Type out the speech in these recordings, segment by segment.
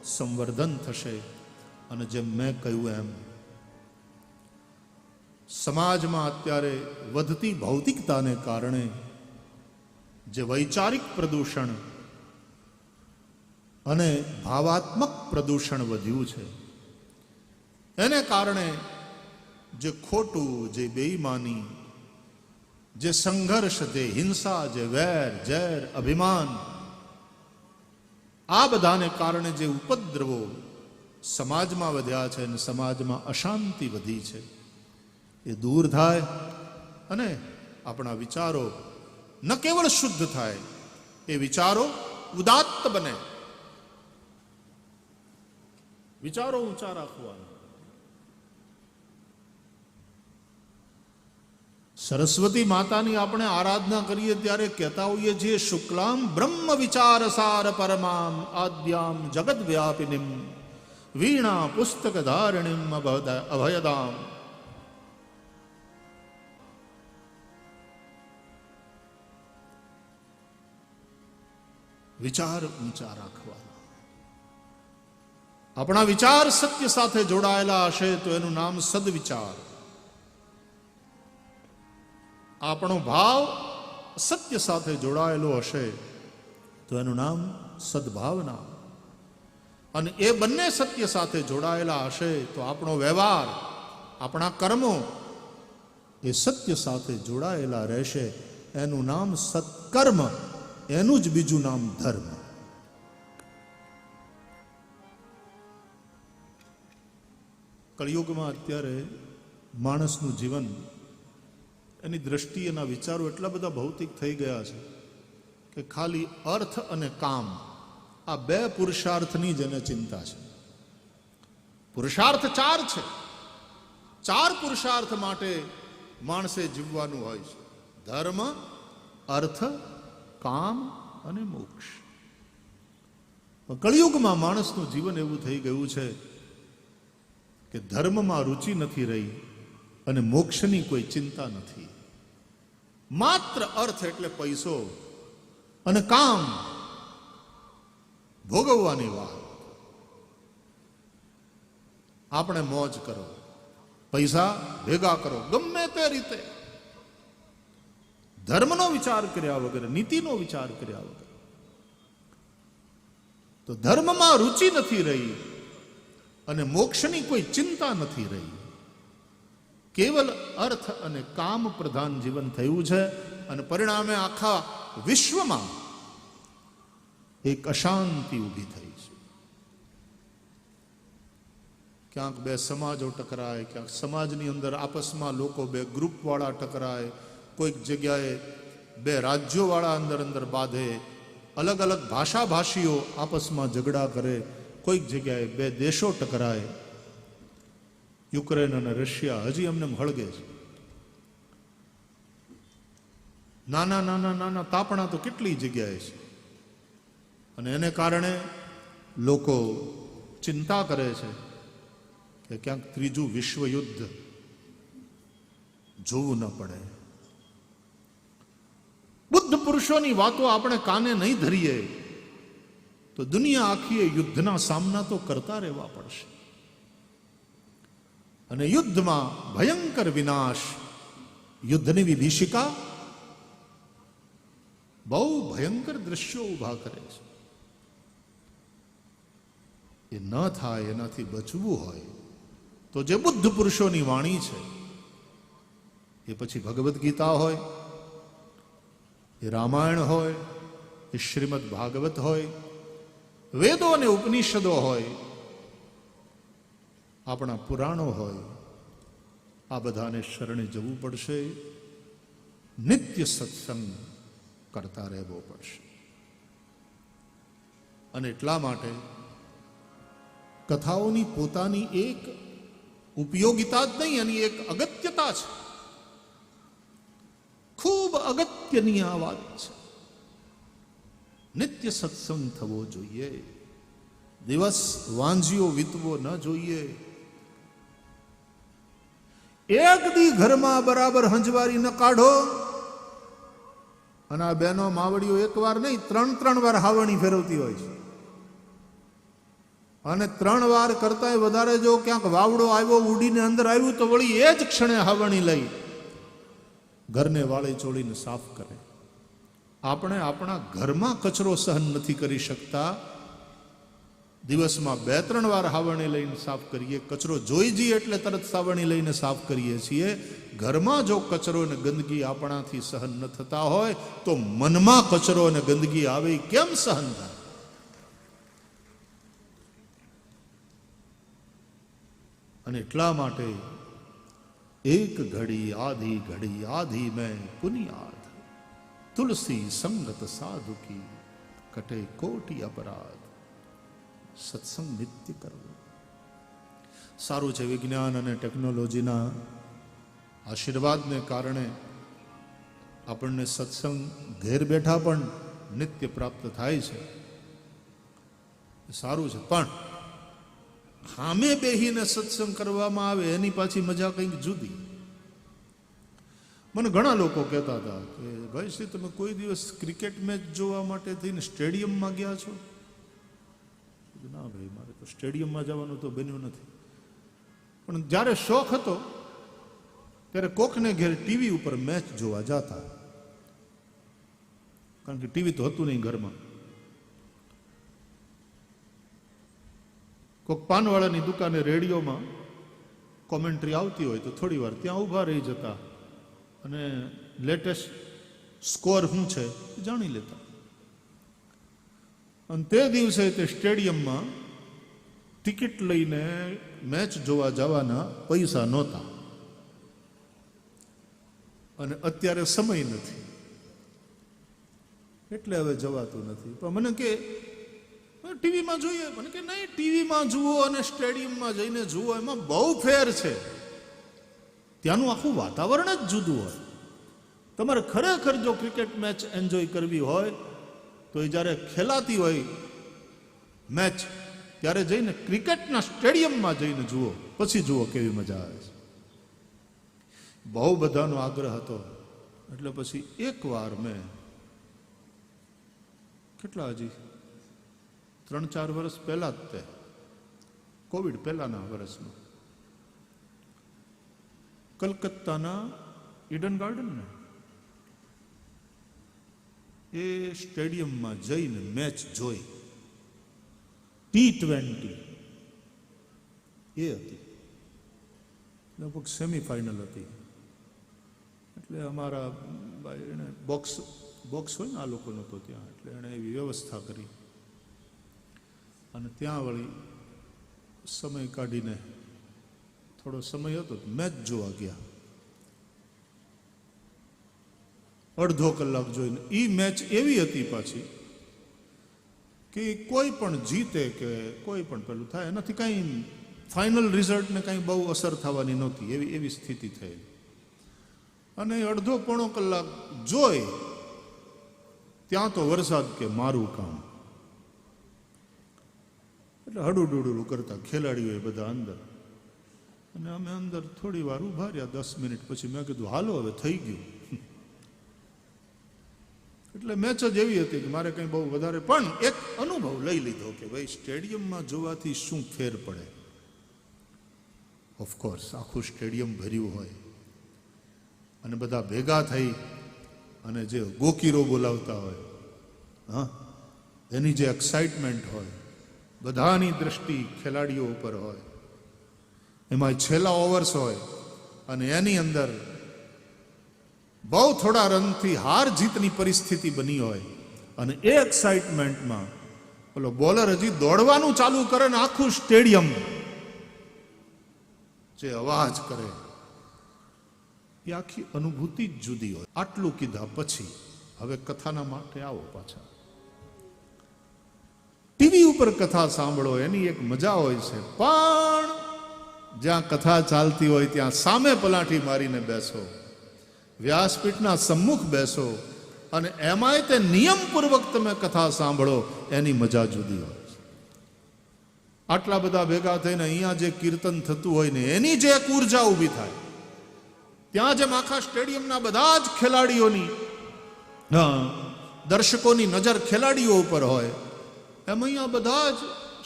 સંવર્ધન થશે. અને જેમ મેં કહ્યું એમ સમાજમાં અત્યારે વધતી ભૌતિકતાને કારણે જે વૈચારિક પ્રદૂષણ અને ભાવાત્મક પ્રદૂષણ વધ્યું છે, એને કારણે જે ખોટું, જે બેઈમાની, જે સંઘર્ષ, જે હિંસા, જે વેર ઝેર, અભિમાન, આ બધાને કારણે જે ઉપદ્રવો સમાજમાં વધ્યા છે અને સમાજમાં અશાંતિ વધી છે, એ દૂર થાય અને આપણા વિચારો ન કેવળ શુદ્ધ થાય, એ વિચારો ઉદાત્ત બને. વિચારો ઊંચા રાખવાના. સરસ્વતી માતાની આપણે આરાધના કરીએ ત્યારે કહેતા હોઈએ છીએ, શુક્લામ બ્રહ્મ વિચાર સાર પરમામ આદ્યામ જગત વ્યાપિનીમ વીણા પુસ્તક ધારિણીમ અભયદામ. વિચાર ઊંચા રાખવા. આપણા વિચાર સત્ય સાથે જોડાયેલા હશે તો એનું નામ સદવિચાર. આપણો ભાવ સત્ય સાથે જોડાયેલો હશે તો એનું નામ સદભાવના. અને એ બંને સત્ય સાથે જોડાયેલા હશે તો આપણો વ્યવહાર, આપણા કર્મો એ સત્ય સાથે જોડાયેલા રહેશે. એનું નામ સત્કર્મ, એનું જ બીજું નામ ધર્મ. કળિયુગમાં અત્યારે માણસનું જીવન, એની દ્રષ્ટિ, એના વિચારો એટલા બધા ભૌતિક થઈ ગયા છે કે ખાલી અર્થ અને કામ, આ બે પુરુષાર્થની જ એને ચિંતા છે. પુરુષાર્થ ચાર છે. ચાર પુરુષાર્થ માટે માણસે જીવવાનું હોય છે: ધર્મ, અર્થ, કામ અને મોક્ષ. કળિયુગમાં માણસનું જીવન એવું થઈ ગયું છે કે ધર્મમાં રુચિ નથી રહી અને મોક્ષની કોઈ ચિંતા નથી. માત્ર અર્થ એટલે પૈસો અને કામ ભોગવવાની વાત. આપણે મોજ કરો, પૈસા ભેગા કરો ગમે તે રીતે, ધર્મનો વિચાર કર્યા વગર, નીતિનો વિચાર કર્યા વગર. તો ધર્મમાં રુચિ નથી રહી અને મોક્ષની કોઈ ચિંતા નથી રહી. કેવલ અર્થ અને કામ પ્રધાન જીવન થયું છે અને પરિણામે આખા વિશ્વમાં એક અશાંતિ ઊભી થઈ છે. ક્યાંક બે સમાજો ટકરાય, ક્યાંક સમાજની અંદર આપસમાં લોકો બે ગ્રુપવાળા ટકરાય, કોઈક જગ્યાએ બે રાજ્યોવાળા અંદર બાંધે, અલગ અલગ ભાષાભાષીઓ આપસમાં ઝઘડા કરે, કોઈક જગ્યાએ બે દેશો ટકરાય. યુક્રેન અને રશિયા હજી અમને હળગે છે. નાના નાના નાના તાપણા તો કેટલી જગ્યાએ છે. અને એને કારણે લોકો ચિંતા કરે છે કે ક્યાંક ત્રીજું વિશ્વયુદ્ધ જોવું ન પડે. બુદ્ધ પુરુષોની વાતો આપણે કાને નહીં ધરીએ તો દુનિયા આખી યુદ્ધના સામના તો કરતા રહેવા પડશે. અને યુદ્ધમાં ભયંકર વિનાશ, યુદ્ધની વિભીષિકા બહુ ભયંકર દ્રશ્યો ઊભા કરે છે. એ ન થાય, એનાથી બચવું હોય તો જે બુદ્ધ પુરુષોની વાણી છે, એ પછી ભગવદ્ ગીતા હોય, એ રામાયણ હોય, એ શ્રીમદ ભાગવત હોય, વેદો અને ઉપનિષદો હોય, આપણા પુરાણો હોય, આ બધાને શરણે જવું પડશે. નિત્ય સત્સંગ કરતા રહેવો પડશે. અને એટલા માટે કથાઓની પોતાની એક ઉપયોગિતા જ નહીં, એની એક અગત્યતા છે. ખૂબ અગત્યની આ વાત છે. નિત્ય સત્સંગ થવો જોઈએ. દિવસ વાંઝિયો વીતવો ન જોઈએ. એક દી ઘરમાં બરાબર હંજવારી ન કાઢો અને આ બહેનો માવડીઓ એક વાર નહીં, ત્રણ વાર હાવણી ફેરવતી હોય છે. અને 3 વાર કરતાંય વધારે જો ક્યાંક વાવડો આવ્યો ઉડીને અંદર આવ્યું તો વળી એ જ ક્ષણે હાવણી લઈ ઘરને વાળી ચોળીને સાફ કરે. આપણે આપણા ઘરમાં કચરો સહન નથી કરી શકતા, દિવસમાં 2-3 વાર હાવણી લઈને સાફ કરીએ. કચરો જોઈ જઈએ એટલે તરત સાવણી લઈને સાફ કરીએ છીએ. ઘરમાં જો કચરો અને ગંદકી આપણાથી સહન ન થતા હોય તો મનમાં કચરો અને ગંદકી આવે કેમ સહન થાય? અને એટલા માટે એક ઘડી આધી મેં પુનિયાદ, તુલસી સંગત સાધુ કી કટે કોટી અપરાધ. સત્સંગ નિત્ય કરવો સારું છે. વિજ્ઞાન અને ટેકનોલોજીના આશીર્વાદને કારણે આપણને સત્સંગ ઘેર બેઠા પણ નિત્ય પ્રાપ્ત થાય છે, સારું છે. પણ સામે બેહીને સત્સંગ કરવામાં આવે એની પાછી મજા કંઈક જુદી. મને ઘણા લોકો કહેતા હતા કે ભાઈ શ્રી તમે કોઈ દિવસ ક્રિકેટ મેચ જોવા માટે થઈને સ્ટેડિયમમાં ગયા છો? ના ભાઈ, મારે તો સ્ટેડિયમમાં જવાનું તો બન્યું નથી. પણ જ્યારે શોખ હતો ત્યારે કોકને ઘેર ટીવી ઉપર મેચ જોવા જતા, કારણ કે ટીવી તો હતું નહીં ઘરમાં. કોક પાનવાળાની દુકાને રેડિયોમાં કોમેન્ટ્રી આવતી હોય તો થોડી વાર ત્યાં ઊભા રહી જતા અને લેટેસ્ટ સ્કોર શું છે જાણી લેતા. અને તે દિવસે તે સ્ટેડિયમમાં ટિકિટ લઈને મેચ જોવા જવાના પૈસા નહોતા અને અત્યારે સમય નથી એટલે હવે જવાતું નથી. પણ મને કે ટીવીમાં જોઈએ, મને કે નહીં, ટીવીમાં જુઓ અને સ્ટેડિયમમાં જઈને જુઓ એમાં બહુ ફેર છે. ત્યાંનું આખું વાતાવરણ જ જુદું હોય. તમારે ખરેખર જો ક્રિકેટ મેચ એન્જોય કરવી હોય તો એ જ્યારે ખેલાતી હોય મેચ ત્યારે જઈને ક્રિકેટના સ્ટેડિયમમાં જઈને જુઓ, પછી જુઓ કેવી મજા આવે છે. બહુ બધાનો આગ્રહ હતો એટલે પછી એકવાર મેં કેટલા હજી 3-4 વર્ષ પહેલા જ તે કોવિડ પહેલાના વર્ષમાં કલકત્તાના ઈડન ગાર્ડન ને એ સ્ટેડિયમમાં જઈને મેચ જોઈ. T20 એ હતી, લગભગ સેમીફાઇનલ હતી. એટલે અમારા એને બોક્સ હોય ને આ લોકોનો તો ત્યાં, એટલે એણે એવી વ્યવસ્થા કરી અને ત્યાં વળી સમય કાઢીને થોડો સમય હતો મેચ જોવા ગયા. અડધો કલાક જોઈને એ મેચ એવી હતી પાછી કે કોઈ પણ જીતે કે કોઈ પણ પેલું થાય એનાથી કાંઈ ફાઇનલ રિઝલ્ટને કાંઈ બહુ અસર થવાની નહોતી, એવી સ્થિતિ થઈ. અને અડધો પોણો કલાક જોઈ ત્યાં તો વરસાદ કે મારું કામ, એટલે હડુડુડું કરતા ખેલાડીઓ બધા અંદર અને અમે અંદર થોડી વાર ઉભા રહ્યા 10 મિનિટ. પછી મેં કીધું હાલો હવે થઈ ગયું. એટલે મેચ જ એવી હતી કે મારે કંઈ બહુ વધારે પણ એક અનુભવ લઈ લીધો કે ભાઈ સ્ટેડિયમમાં જોવાથી શું ફેર પડે. ઓફકોર્સ આખું સ્ટેડિયમ ભર્યું હોય અને બધા ભેગા થઈ અને જે ગોકીરો બોલાવતા હોય, હા, એની જે એક્સાઇટમેન્ટ હોય, બધાની દ્રષ્ટિ ખેલાડીઓ ઉપર હોય, એમાં છેલ્લા ઓવર્સ હોય અને એની અંદર બહુ થોડા રનથી હાર જીતની પરિસ્થિતિ બની હોય અને એ એક્સાઇટમેન્ટમાં પેલો બોલર હજી દોડવાનું ચાલુ કરે ને આખું સ્ટેડિયમ જે અવાજ કરે એ આખી અનુભૂતિ જ જુદી હોય. આટલું કીધા પછી હવે કથાના માટે આવો પાછા. ટીવી ઉપર કથા સાંભળો એની એક મજા હોય છે, પણ જ્યાં કથા ચાલતી હોય ત્યાં સામે પલાઠી મારીને બેસો, વ્યાસપીઠના સમ્મુખ બેસો અને એમાંય તે નિયમપૂર્વક તમે કથા સાંભળો એની મજા જુદી હોય છે. આટલા બધા ભેગા થઈને અહીંયા જે કીર્તન થતું હોય ને એની જે એક ઉર્જા ઊભી થાય, ત્યાં જેમ આખા સ્ટેડિયમના બધા જ ખેલાડીઓની દર્શકોની નજર ખેલાડીઓ ઉપર હોય એમ અહીંયા બધા જ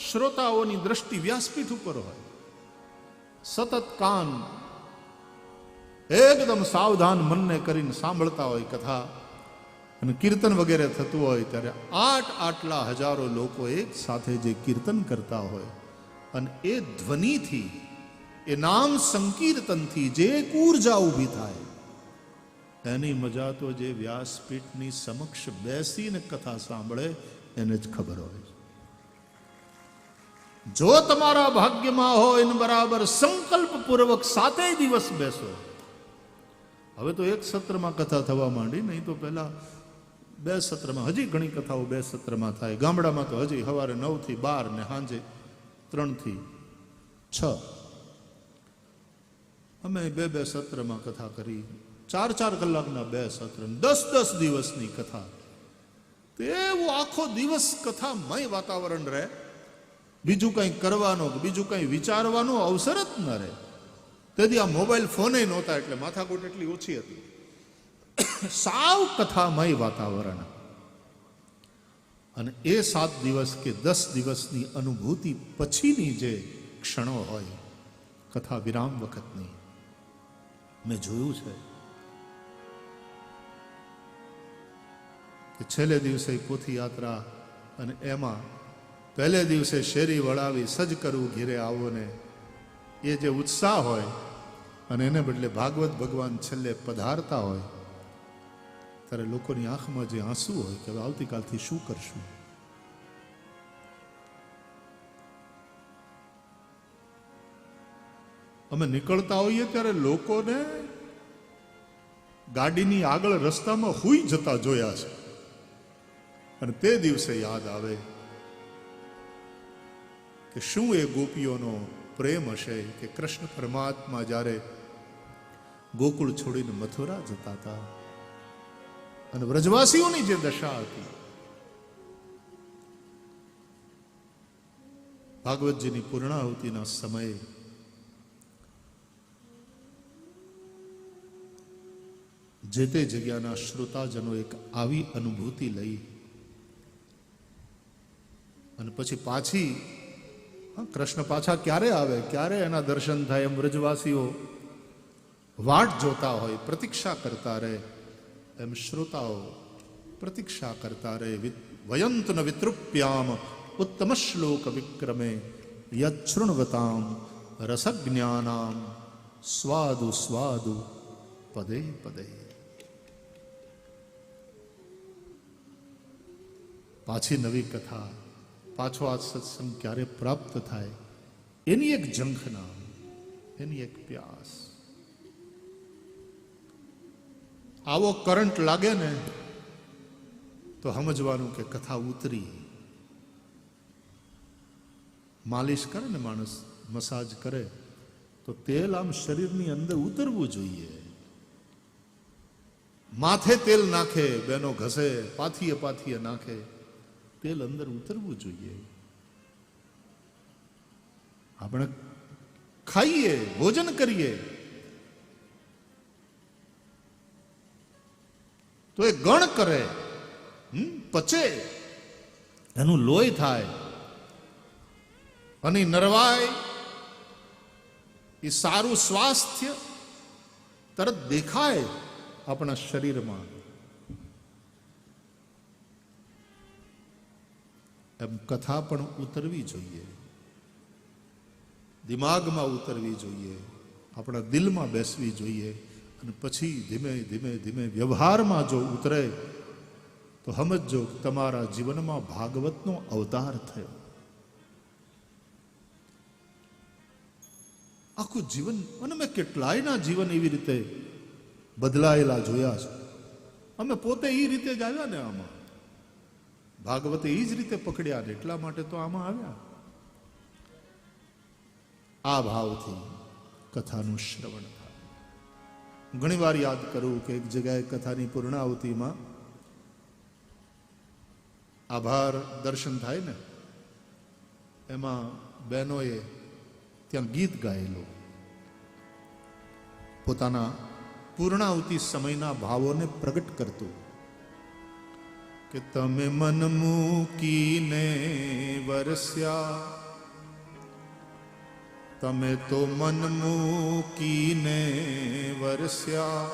શ્રોતાઓની દ્રષ્ટિ વ્યાસપીઠ ઉપર હોય, સતત કાન એકદમ સાવધાન મનને કરીને સાંભળતા હોય કથા અને કીર્તન વગેરે થતું હોય, ત્યારે આટલા હજારો લોકો એક સાથે જે કીર્તન કરતા હોય અને એ ધ્વનિથી, એ નામ સંકીર્તનથી જે એક ઉર્જા ઊભી થાય, એની મજા તો જે વ્યાસપીઠની સમક્ષ બેસીને કથા સાંભળે એને જ ખબર હોય. જો તમારા ભાગ્યમાં હોય ને બરાબર સંકલ્પપૂર્વક 7 દિવસ બેસો. હવે તો એક સત્રમાં કથા થવા માંડી, નહીં તો પહેલા 2 સત્રમાં, હજી ઘણી કથાઓ 2 સત્રમાં થાય. ગામડામાં તો હજી સવારે 9 થી 12 ને સાંજે 3 થી 6. અમે 2 સત્રમાં કથા કરી, 4 કલાકના 2 સત્ર, 10 દિવસની કથા. એવું આખો દિવસ કથામય વાતાવરણ રહે, બીજું કંઈ કરવાનો, બીજું કંઈ વિચારવાનો અવસર જ ન રહે. તેથી આ મોબાઈલ ફોને નહોતા એટલે માથાકૂટ એટલી ઓછી હતી. સાવ કથામય વાતાવરણ. અને એ 7 દિવસ કે 10 દિવસની અનુભૂતિ પછીની જે ક્ષણો હોય કથા વિરામ વખતની, મેં જોયું છે કે છેલ્લે દિવસે પોથી યાત્રા અને એમાં પહેલે દિવસે શેરી વળાવી સજ કરવું ઘેરે આવો ને, એ જે ઉત્સાહ હોય અને એને બદલે ભાગવત ભગવાન છેલ્લે પધારતા હોય, ત્યારે લોકોની આંખમાં જે આંસુ હોય કે આવતીકાલથી શું કરશું. અમે નીકળતા હોઈએ ત્યારે લોકોને ગાડીની આગળ રસ્તામાં હુઈ જતા જોયા છે. અને તે દિવસે યાદ આવે કે શું એ ગોપીઓનો પ્રેમ હશે કે કૃષ્ણ પરમાત્મા જ્યારે ગોકુળ છોડીને મથુરા જતા હતા અને વ્રજવાસીઓની જે દશા હતી. ભાગવતજીની પૂર્ણાહુતિના સમયે જે તે જગ્યાના શ્રોતાજનો એક આવી અનુભૂતિ લઈ અને પછી પાછી કૃષ્ણ પાછા ક્યારે આવે, ક્યારે એના દર્શન થાય, એમ વ્રજવાસીઓ વાટ જોતા હોય, પ્રતીક્ષા કરતા રહે, એમ શ્રોતાઓ પ્રતીક્ષા કરતા રહે. વયંતુ ન વિતૃપ્યામ ઉત્તમ શ્લોક વિક્રમે યચ્છૃણવતામ રસજ્ઞાનામ સ્વાદુ સ્વાદુ પદે પદે. પાછી નવી કથા, પાછો આ સત્સંગ ક્યારે પ્રાપ્ત થાય, એની એક ઝંખના, એની એક પ્યાસ. આવો કરંટ લાગે ને તો સમજવાનું કે કથા ઉતરી. માલિશ કરે ને માણસ, મસાજ કરે તો તેલ આમ શરીરની અંદર ઉતરવું જોઈએ. માથે તેલ નાખે, બેનો ઘસે, પાથીએ નાખે, તેલ અંદર ઉતરવું જોઈએ. આપણે ખાઈએ, ભોજન કરીએ તો એ ગણ કરે, પચે, એનું લોહી થાય અને નરવાય, એ સારું સ્વાસ્થ્ય તરત દેખાય આપણા શરીરમાં. એમ કથા પણ ઉતરવી જોઈએ, દિમાગમાં ઉતરવી જોઈએ, આપણા દિલમાં બેસવી જોઈએ. અને પછી ધીમે ધીમે ધીમે વ્યવહારમાં જો ઉતરે તો સમજો તમારા જીવનમાં ભાગવતનો અવતાર થયો. આખું જીવન, અને મેં કેટલાયના જીવન એવી રીતે બદલાયેલા જોયા છે. અમે પોતે એ રીતે જ આવ્યા ને, આમાં ભાગવતે એ જ રીતે પકડ્યા ને એટલા માટે તો આમાં આવ્યા. આ ભાવથી કથાનું શ્રવણ થાય. ઘણી વાર યાદ કરું કે એક જગ્યાએ કથાની પૂર્ણાહુતિમાં આભાર દર્શન થાય ને, એમાં બહેનોએ ત્યાં ગીત ગાયેલું, પોતાના પૂર્ણાહુતિ સમયના ભાવોને પ્રગટ કરતું કે તમે મન મૂકીને વરસ્યા, તમે તો મન મૂકીને વરસ્યા,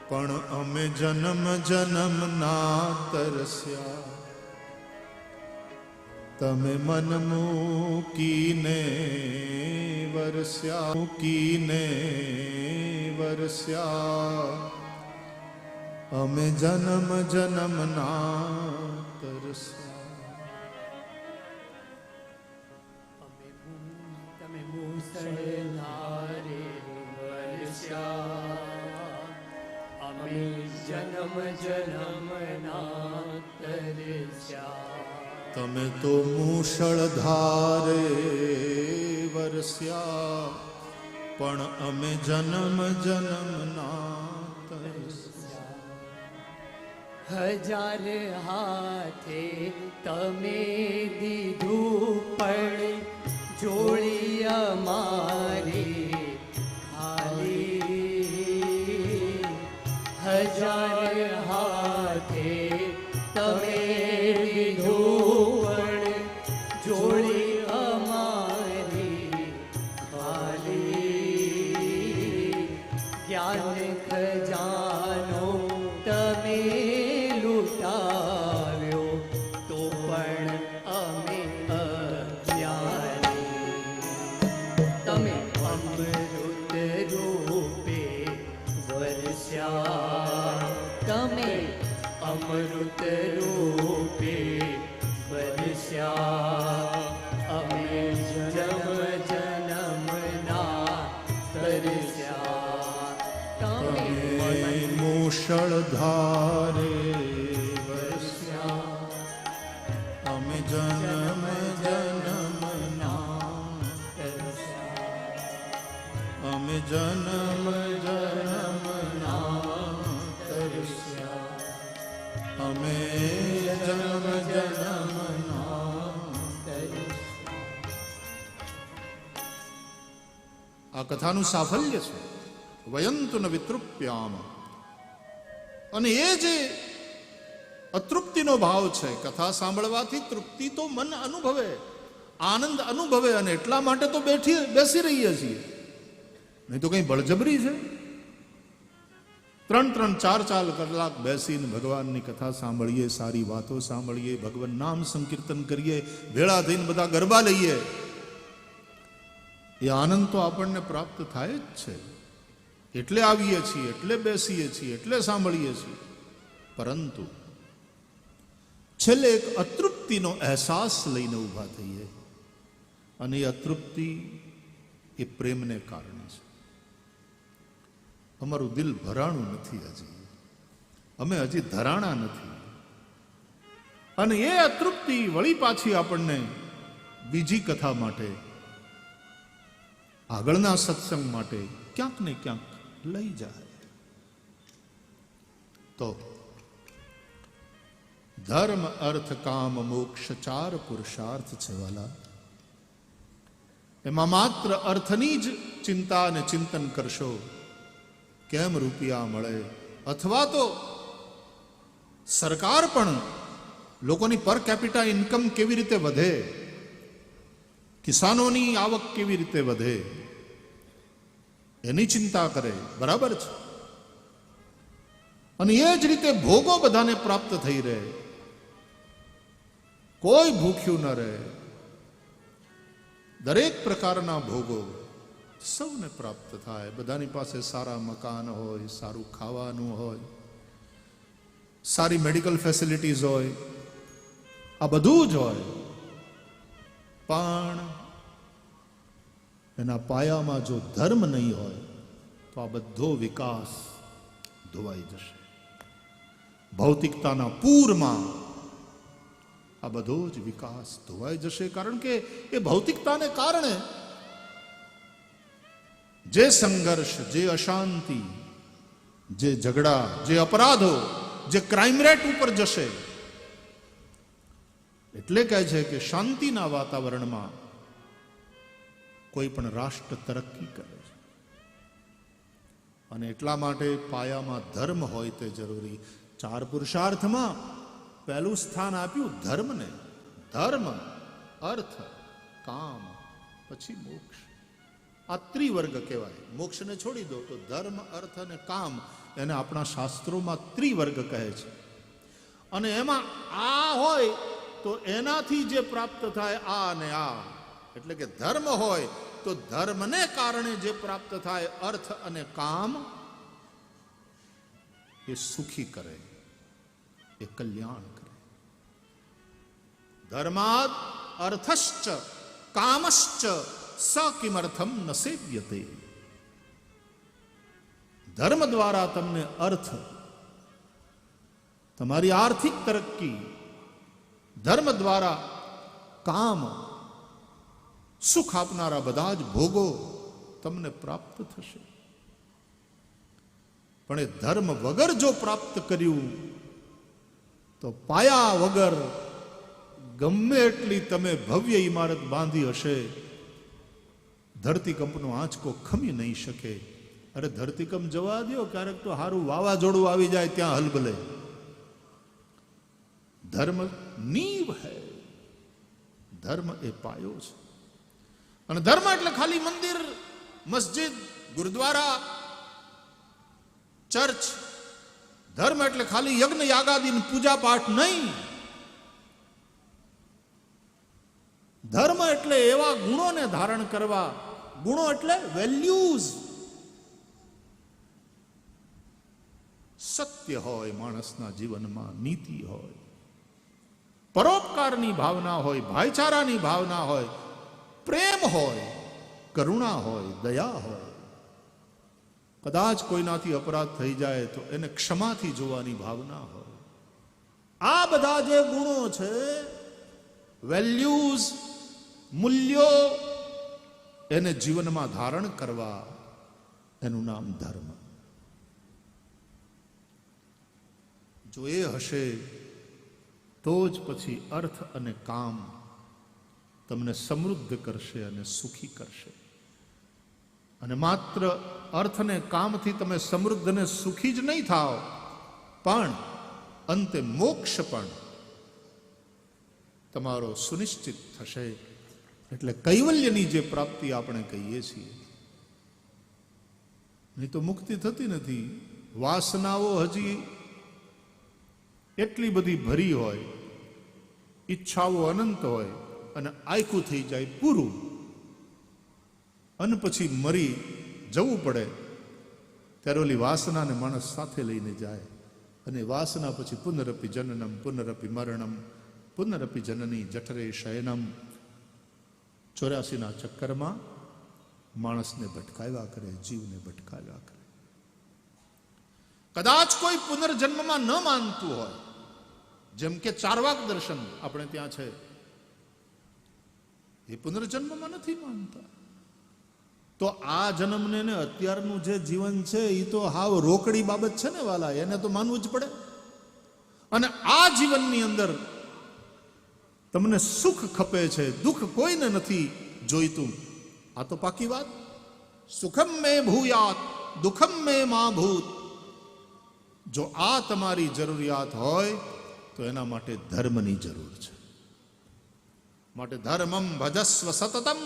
પણ અમે જન્મ જન્મ ના તરસ્યા. તમે મન મૂકીને વરસ્યા, મૂકીને વરસ્યા, અમે જન્મ જન્મ ના તરસ્યા. તમે મૂસળધારે વરસ્યા, અમે જન્મ જન્મ ના તરસ્યા. તમે તો મૂષળધારે વરસ્યા, પણ અમે જન્મ જન્મ ના તરસ્યા. હજાર હાથે તમે દીધું પણ જોડી અમારી ખાલી. હજાર હાથે તમે દીધું પણ જોડી અમારી ખાલી. જ્ઞાન ખજાનો તમે લૂંટાવ્યો તો પણ અમે અજ્ઞાની. તમે અમૃત રૂપે વરસ્યા, તમે અમૃત રૂપે વરસ્યા, અમે જન્મ જન્મ ના તરસ્યા. તમે મૂષળધારે વરસ્યા, અમે જન્મ જન્મ ના તરસ્યા. અમે જન્મ જન્મ ના તરસ્યા, અમે જન્મ જન્મ ના તરસ્યા. આ કથાનું સાફલ્ય છે. વયંતુ ન વિતૃપ્યામ. અને એ જે અતૃપ્તિનો ભાવ છે, કથા સાંભળવાથી તૃપ્તિ તો મન અનુભવે, આનંદ અનુભવે, અને એટલા માટે તો બેસી રહીએ છીએ. નહીં તો કઈ બળજબરી છે? 3-3, 4-4 કલાક બેસીને ભગવાનની કથા સાંભળીએ, સારી વાતો સાંભળીએ, ભગવાન નામ સંકીર્તન કરીએ, ભેળા થઈને બધા ગરબા લઈએ. એ આનંદ તો આપણને પ્રાપ્ત થાય જ છે. એટલે આવીએ છીએ, એટલે બેસીએ છીએ, એટલે સાંભળીએ છીએ. પરંતુ છેલ્લે એક અતૃપ્તિનો અહેસાસ લઈને ઊભા થઈએ, અને એ અતૃપ્તિ એ પ્રેમને કારણે છે. અમારું દિલ ભરાણું નથી, હજી અમે હજી ધરાણા નથી. અને એ અતૃપ્તિ વળી પાછી આપણને બીજી કથા માટે, આગળના સત્સંગ માટે ક્યાંક ને ક્યાંક લઈ જાય. તો ધર્મ અર્થ કામ મોક્ષ 4 પુરુષાર્થ છે વાલા. એમાં માત્ર અર્થની જ ચિંતા અને ચિંતન કરશો, કેમ રૂપિયા મળે, અથવા તો સરકાર પણ લોકોની પર કેપિટા ઇન્કમ કેવી રીતે વધે, કિસાનોની આવક કેવી રીતે વધે, એની ચિંતા કરે, બરાબર છે. અને એ જ રીતે ભોગો બધાને પ્રાપ્ત થઈ રહે, કોઈ ભૂખ્યું ન રહે, દરેક પ્રકારના ભોગો સૌને પ્રાપ્ત થાય. બધાની પાસે સારા મકાન હોય, સારું ખાવાનું હોય, સારી મેડિકલ ફેસિલિટીઝ હોય, આ બધું જ હોય. પણ એના પાયામાં જો ધર્મ નહીં હોય તો આ બધો વિકાસ ધોવાઈ જશે. ભૌતિકતાના પૂરમાં આ બધો જ વિકાસ ધોવાઈ જશે. કારણ કે એ ભૌતિકતાને કારણે જે સંઘર્ષ, જે અશાંતિ, જે ઝઘડા, જે અપરાધો, જે ક્રાઇમ રેટ ઉપર જશે. એટલે કહે છે કે શાંતિના વાતાવરણમાં કોઈ પણ રાષ્ટ્ર તરક્કી કરે છે. અને એટલા માટે પાયામાં ધર્મ હોય તે જરૂરી. ચાર પુરુષાર્થમાં પહેલું સ્થાન આપ્યું ધર્મને. ધર્મ, અર્થ, કામ, પછી મોક્ષ. આ ત્રિવર્ગ કહેવાય. મોક્ષને છોડી દો તો ધર્મ, અર્થ અને કામ, એને આપણા શાસ્ત્રોમાં ત્રિવર્ગ કહે છે. અને એમાં આ હોય તો એનાથી જે પ્રાપ્ત થાય આ અને આ, એટલે કે ધર્મ હોય તો ધર્મને કારણે જે પ્રાપ્ત થાય અર્થ અને કામ, એ સુખી કરે, એ કલ્યાણ કરે. ધર્માદ અર્થશ્ચ કામશ્ચ સ કિમર્થમ ન સેવ્યતે. ધર્મ દ્વારા તમને અર્થ, તમારી આર્થિક તરક્કી, ધર્મ દ્વારા કામ, સુખ આપનારા બધા જ ભોગો તમને પ્રાપ્ત થશે. પણ એ ધર્મ વગર જો પ્રાપ્ત કર્યું તો પાયા વગર ગમે એટલી તમે ભવ્ય ઇમારત બાંધી હશે, ધરતીકંપનો આંચકો ખમી નહીં શકે. અરે ધરતીકંપ જવા દો, ક્યારેક તો સારું વાવાઝોડું આવી જાય ત્યાં હલબલે. ધર્મ નીવ હૈ, ધર્મ એ પાયો છે. અને ધર્મ એટલે ખાલી મંદિર, મસ્જિદ, ગુરુદ્વારા, ચર્ચ. ધર્મ એટલે ખાલી યજ્ઞ યાગાદી પૂજા પાઠ નહીં. ધર્મ એટલે એવા ગુણોને ધારણ કરવા. ગુણો એટલે વેલ્યુઝ. સત્ય હોય માણસના જીવનમાં, નીતિ હોય, પરોપકારની ભાવના હોય, ભાઈચારાની ભાવના હોય, પ્રેમ હોય, કરુણા હોય, દયા હોય. કદાચ કોઈનાથી અપરાધ થઈ જાય તો એને ક્ષમાથી જોવાની ભાવના હોય. આ બધા જે ગુણો છે, વેલ્યુઝ, મૂલ્યો, એને જીવનમાં ધારણ કરવા, એનું નામ ધર્મ. જો એ હશે તો જ પછી અર્થ અને કામ તમને સમૃદ્ધ કરશે અને સુખી કરશે. અને માત્ર અર્થ અને કામથી તમે સમૃદ્ધ અને સુખી જ નહીં થાઓ, પણ અંતે મોક્ષ પણ તમારો સુનિશ્ચિત થશે. એટલે કૈવલ્યની જે પ્રાપ્તિ આપણે કહીએ છીએ, નહીં તો મુક્તિ થતી નથી. વાસનાઓ હજી એટલી બધી ભરી હોય, ઈચ્છાઓ અનંત હોય, અને આયખું થઈ જાય પૂરું, અને પછી મરી જવું પડે ત્યારે ઓલી વાસનાને માણસ સાથે લઈને જાય. અને વાસના પછી પુનરપી જનનમ પુનરપી મરણમ પુનરપી જનની જઠરે શયનમ, 84ના ચક્કરમાં માણસને ભટકાવ્યા કરે, જીવને ભટકાવ્યા કરે. કદાચ કોઈ પુનર્જન્મમાં ન માનતું હોય, જેમ કે ચારવાક દર્શન આપણે ત્યાં છે, એ પુનર્જન્મમાં નથી માનતા. તો આ જન્મને ને અત્યારનું જે જીવન છે એ તો હાવ રોકડી બાબત છે ને વાલા, એને તો માનવું જ પડે. અને આ જીવનની અંદર તમને સુખ ખપે છે, દુઃખ કોઈને નથી જોઈતું. આ તો પાકી વાત. સુખમ મે ભૂયાત દુઃખમ મે મા ભૂત. જો આ તમારી જરૂરિયાત હોય તો એના માટે ધર્મની જરૂર છે. માટે ધર્મમ ભજસ્વ સતતમ.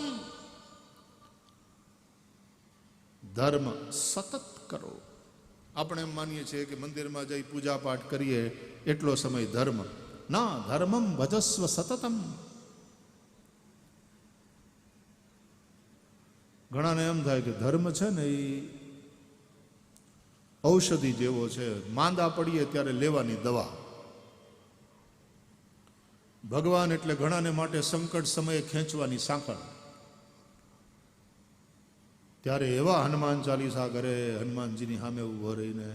ધર્મ સતત કરો. આપણે એમ માનીએ છીએ કે મંદિરમાં જઈ પૂજા પાઠ કરીએ એટલો સમય ધર્મ. ના, ધર્મમ ભજસ્વ સતતમ. ઘણાને એમ થાય કે ધર્મ છે ને એ ઔષધિ જેવો છે, માંદા પડીએ ત્યારે લેવાની દવા. ભગવાન એટલે ઘણાને માટે સંકટ સમયે ખેંચવાની સાંકળ. ત્યારે એવા હનુમાન ચાલીસા કરે, હનુમાનજીની સામે ઉભો રહીને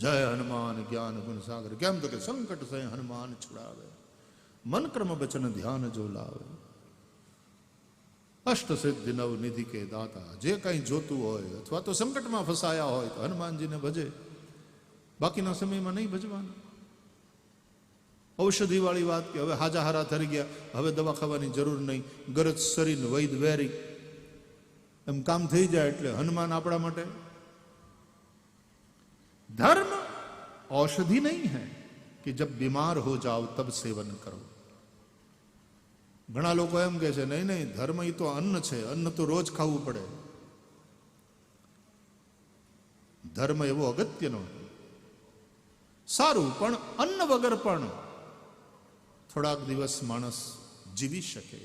જય હનુમાન જ્ઞાન ગુણ સાગર. કેમ તો કે સંકટ સે હનુમાન છુડાવે, મન કર્મ બચન ધ્યાન જો લાવે, અષ્ટ સિદ્ધિ નવ નિધિ કે દાતા. જે કંઈ જોતું હોય અથવા તો સંકટમાં ફસાયા હોય તો હનુમાનજીને ભજે, બાકીના સમયમાં નહીં ભજવાનું. ઔષધિ વાળી વાત કે હવે હાજા હારા થઈ ગયા, હવે દવા ખાવાની જરૂર નહીં, ગરજ શરીર વૈદ વેરી એમ કામ થઈ જાય. એટલે હનુમાન આપણા માટે ધર્મ औषधि नहीं है कि जब बीमार हो जाओ तब सेवन करो. ઘણા લોકો એમ કહે છે નહીં નહીં, ધર્મ એ તો અન્ન છે, અન્ન તો રોજ ખાવું પડે. ધર્મ એવો અગત્યનો સારું, પણ અન્ન વગર પણ થોડાક દિવસ માણસ જીવી શકે.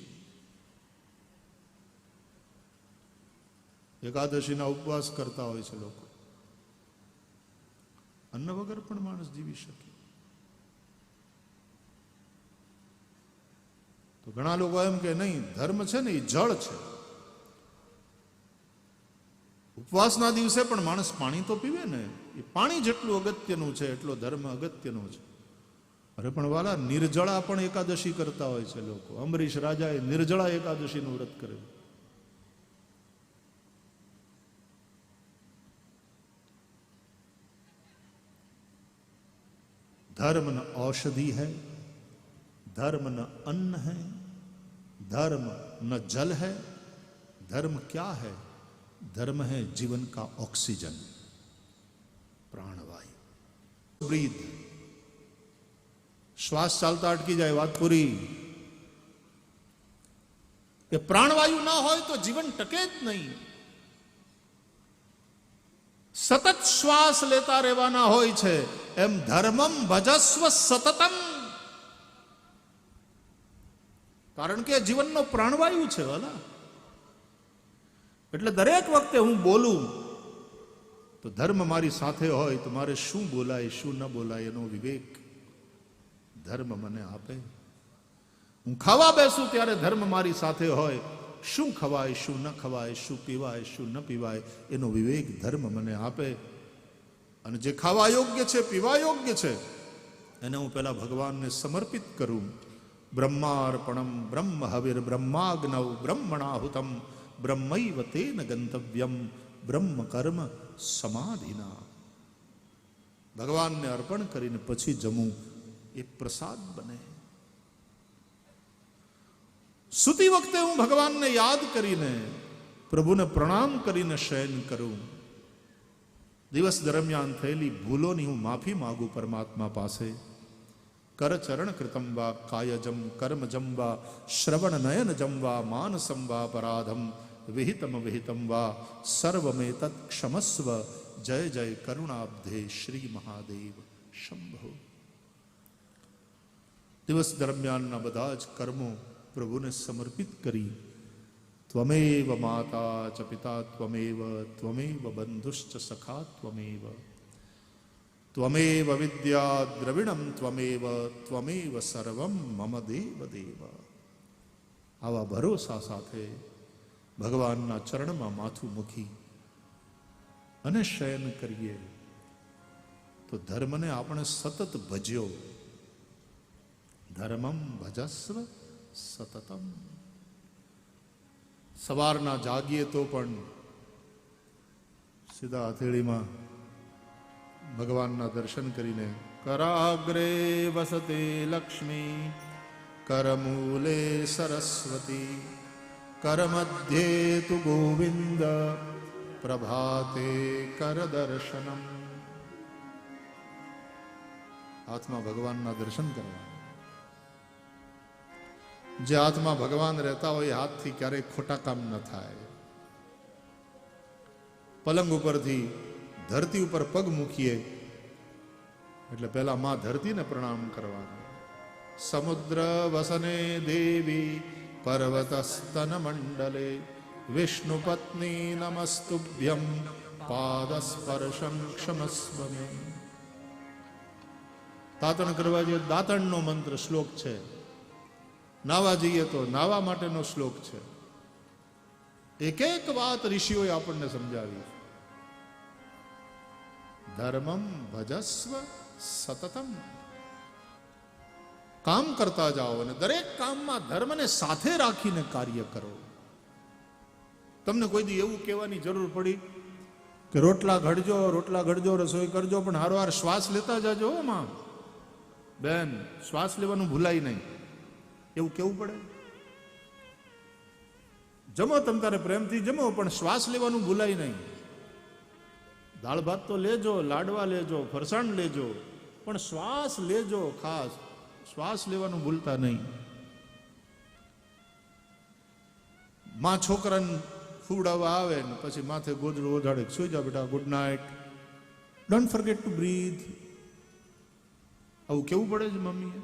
એકાદશીના ઉપવાસ કરતા હોય છે લોકો, અન્ન વગર પણ માણસ જીવી શકે. તો ઘણા લોકો એમ કે નહીં, ધર્મ છે ને એ જળ છે. ઉપવાસના દિવસે પણ માણસ પાણી તો પીવે ને, એ પાણી જેટલું અગત્યનું છે એટલો ધર્મ અગત્યનો છે. અરે પણ વાલા, નિર્જળા પણ એકાદશી કરતા હોય છે લોકો. અંબરીશ રાજાએ નિર્જળા એકાદશીનું વ્રત કર્યું. धर्म न औषधि है, धर्म न अन्न है, धर्म न जल है. धर्म क्या है? धर्म है जीवन का ऑक्सीजन, प्राणवायु. ब्रीथ, श्वास चालता अटकी जाए, बात पूरी. कि प्राणवायु ना हो तो जीवन टके ज नहीं. सतत श्वास लेता રહેવાના હોય છે. એમ ધર્મમ ભજસ્વ સતતમ, કારણ કે જીવનનો પ્રાણવાયુ છે વાલા. એટલે દરેક વખતે હું બોલું તો ધર્મ મારી સાથે હોય તો મારે શું બોલાય શું ન બોલાય એનો વિવેક ધર્મ મને આપે. હું ખાવા બેસું ત્યારે ધર્મ મારી સાથે હોય. શું ખવાય શું ન ખવાય, શું પીવાય શું ન પીવાય, એનો વિવેક ધર્મ મને આપે. અને જે ખાવા યોગ્ય છે, પીવા યોગ્ય છે, એને હું પેલા ભગવાનને સમર્પિત કરું. બ્રહ્માર્પણમ બ્રહ્મ હવિર બ્રહ્માગ્નવ બ્રહ્મણાહુતમ બ્રહ્મૈવ તેન ગંતવ્યમ બ્રહ્મ કર્મ સમાધિના. ભગવાનને અર્પણ કરીને પછી જમવું એ પ્રસાદ બને. સૂતી વખતે હું ભગવાનને યાદ કરીને, પ્રભુને પ્રણામ કરીને શયન કરું. દિવસ દરમિયાન થયેલી ભૂલોની હું માફી માંગુ પરમાત્મા પાસે. કરચરણ કૃતમ વા કાયજમ કર્મજમ વા શ્રવણ નયન જમ વા માનસમ વા પરાધમ વિહિતમ વિહિતમ વા સર્વમેતત ક્ષમસ્વ. જય જય કરુણાબ્ધે શ્રી મહાદેવ શંભો. દિવસ દરમિયાનના બધા જ કર્મો પ્રભુને સમર્પિત કરી. ત્વમેવ માતા ચ પિતા ત્વમેવ, ત્વમેવ બંધુશ્ચ સખા ત્વમેવ, ત્વમેવ વિદ્યા દ્રવિણમ ત્વમેવ, ત્વમેવ સર્વમ મમ દેવ દેવ. આવા ભરોસા સાથે ભગવાનના ચરણમાં માથું મૂકી અને શયન કરીએ તો ધર્મને આપણે સતત ભજ્યો. ધર્મમ ભજસ્વ સતતમ. સવારના જાગીએ તો પણ સીધા હથેળીમાં ભગવાનના દર્શન કરીને, કરાગ્રે વસતે લક્ષ્મી કરમૂલે સરસ્વતી કરમધ્યે તુ ગોવિંદ પ્રભાતે કર દર્શનમ. હાથમાં ભગવાનના દર્શન કરવા. જે હાથમાં ભગવાન રહેતા હોય એ હાથથી ક્યારેય ખોટા કામ ન થાય. પલંગ ઉપરથી ધરતી ઉપર પગ મૂકીએ એટલે પહેલા માં ધરતીને પ્રણામ કરવાના. સમુદ્ર વસને દેવી પર્વત સ્તન મંડલે વિષ્ણુ પત્ની નમસ્તુભ્યમ પાદ સ્પર્શમ ક્ષમસ્વ મે. દાંતણ કરવા જોઈએ, દાંતણનો મંત્ર શ્લોક છે. નાવા જઈએ તો નાવા માટેનો શ્લોક છે. એક એક વાત ઋષિઓએ આપણને સમજાવી. ધર્મમ ભજસ્વ સતતમ. કામ કરતા જાઓ અને દરેક કામમાં ધર્મને સાથે રાખીને કાર્ય કરો. તમને કોઈ દી એવું કહેવાની જરૂર પડી કે રોટલા ઘડજો રસોઈ કરજો, પણ હારવાર શ્વાસ લેતા જાજો માં બેન, શ્વાસ લેવાનું ભૂલાય નહીં, એવું કેવું પડે? જમો તમ તારે પ્રેમથી જમો, પણ શ્વાસ લેવાનું ભૂલાય નહીં. દાળ ભાત તો લેજો, લાડવા લેજો, ફરસાણ લેજો, પણ શ્વાસ લેજો. ખાસ શ્વાસ લેવાનું ભૂલતા નહીં. માં છોકરાને ફૂડાવવા આવે ને પછી માથે ગોદડું ઓઢાડે, સુઈ જા બેટા, good night, don't forget to breathe. આવું કેવું પડે છે મમ્મીએ.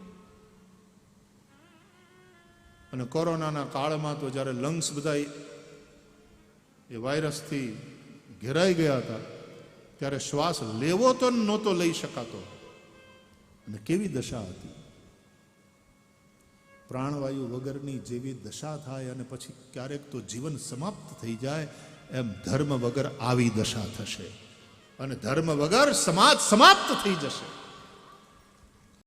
અને કોરોનાના કાળમાં તો જ્યારે લંગ્સ બધા એ વાયરસથી ઘેરાઈ ગયા હતા ત્યારે શ્વાસ લેવો તો નહોતો લઈ શકાતો. અને કેવી દશા હતી. પ્રાણવાયુ વગરની જેવી દશા થાય અને પછી ક્યારેક તો જીવન સમાપ્ત થઈ જાય, એમ ધર્મ વગર આવી દશા થશે. અને ધર્મ વગર સમાજ સમાપ્ત થઈ જશે.